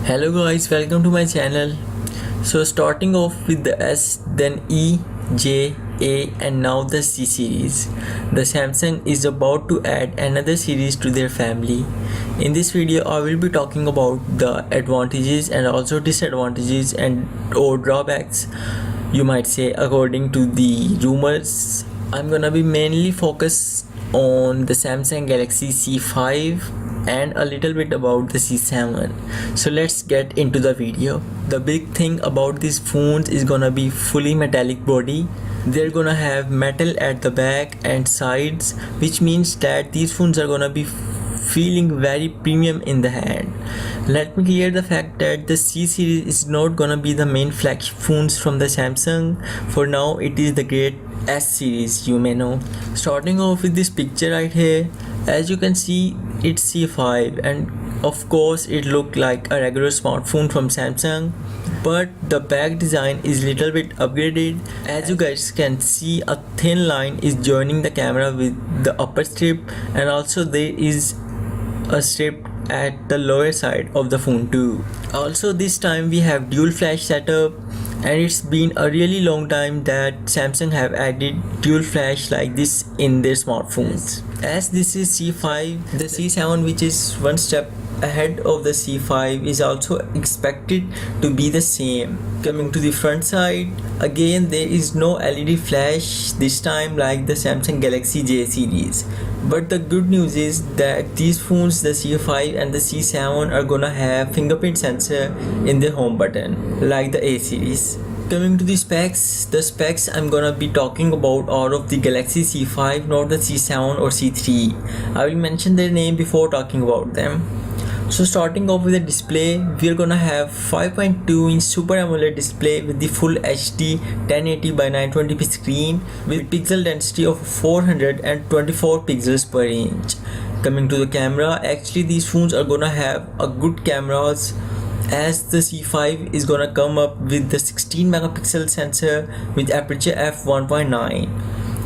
Hello guys, welcome to my channel. So starting off with the S, then E, J, A and now the C series. The Samsung is about to add another series to their family. In this video I will be talking about the advantages and also disadvantages and or drawbacks, you might say, according to the rumors. I'm gonna be mainly focused on the Samsung Galaxy C5 and a little bit about the C7. So let's get into the video. The big thing about these phones is gonna be fully metallic body. They're gonna have metal at the back and sides, which means that these phones are gonna be feeling very premium in the hand. Let me clear the fact that the C series is not gonna be the main flagship phones from the Samsung. For now it is the great S series, you may know. Starting off with this picture right here, as you can see it's C5 and of course it looked like a regular smartphone from Samsung, but the back design is little bit upgraded. As you guys can see, a thin line is joining the camera with the upper strip, and also there is a strip at the lower side of the phone too. Also this time we have dual flash setup, and it's been a really long time that Samsung have added dual flash like this in their smartphones. As this is C5, the C7, which is one step ahead of the C5, is also expected to be the same. Coming to the front side, again there is no LED flash this time like the Samsung Galaxy J series. But the good news is that these phones, the C5 and the C7, are gonna have fingerprint sensor in the home button like the A series. Coming to the specs I'm gonna be talking about out of the Galaxy C5, not the C7 or C3. I will mention their name before talking about them. So starting off with the display, we are gonna have 5.2-inch Super AMOLED display with the full HD 1080 by 920p screen with pixel density of 424 pixels per inch. Coming to the camera, actually these phones are gonna have a good cameras, as the C5 is gonna come up with the 16 megapixel sensor with aperture f1.9.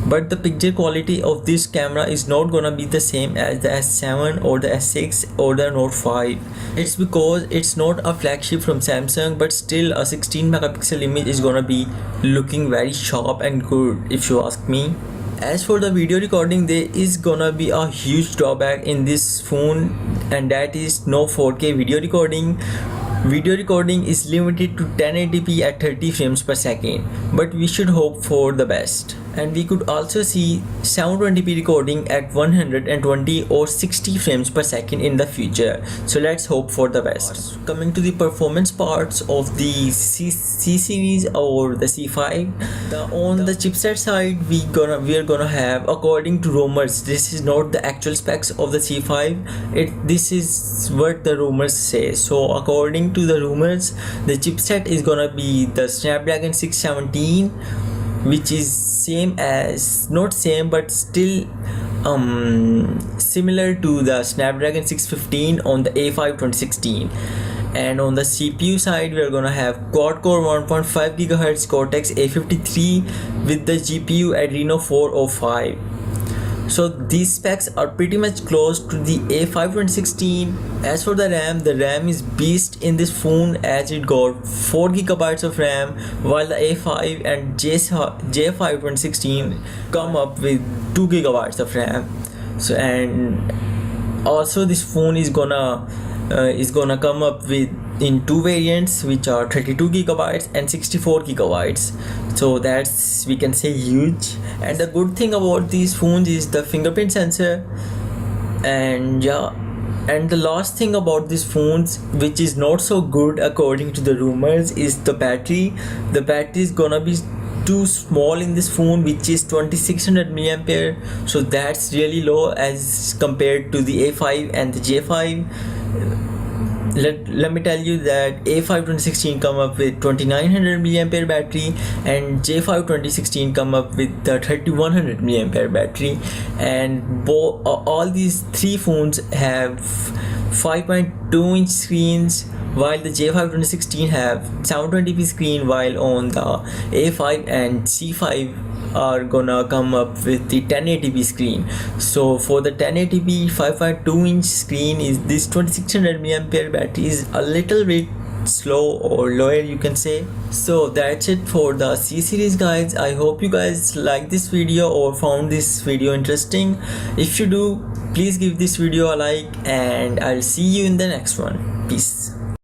But the picture quality of this camera is not gonna be the same as the S7 or the S6 or the Note 5. It's because it's not a flagship from Samsung, but still a 16 megapixel image is gonna be looking very sharp and good if you ask me. As for the video recording, there is gonna be a huge drawback in this phone, and that is no 4K video recording. Video recording is limited to 1080p at 30 frames per second, but we should hope for the best. And we could also see 720p recording at 120 or 60 frames per second in the future, so let's hope for the best. Coming to the performance parts of the C series or the C5, on the chipset side we are gonna have, according to rumors, this is not the actual specs of the C5, this is what the rumors say. So according to the rumors, the chipset is gonna be the Snapdragon 617, which is same as, not same but still similar to the Snapdragon 615 on the A5 2016. And on the CPU side, we are gonna have quad-core 1.5 GHz Cortex A53 with the GPU Adreno 405. So these specs are pretty much close to the A5 2016. As for the RAM is beast in this phone, as it got 4 GB of RAM, while the A5 and J5 2016 come up with 2 GB of RAM. So, and also this phone is gonna come up with in two variants, which are 32 GB and 64 GB. So that's, we can say, huge. And the good thing about these phones is the fingerprint sensor. And yeah, and the last thing about these phones, which is not so good according to the rumors, is the battery. The battery is gonna be too small in this phone, which is 2600 mAh, so that's really low as compared to the A5 and the J5. Let me tell you that A5 2016 come up with 2900 mAh battery, and J5 2016 come up with the 3100 mAh battery, and all these three phones have 5.2-inch screens, while the J5 2016 have 720p screen, while on the A5 and C5 are gonna come up with the 1080p screen. So for the 1080p 5.2-inch screen, is this 2600 mAh battery is a little bit slow or lower, you can say. So that's it for the C series, guys. I hope you guys like this video or found this video interesting. If you do, please give this video a like, and I'll see you in the next one. Peace.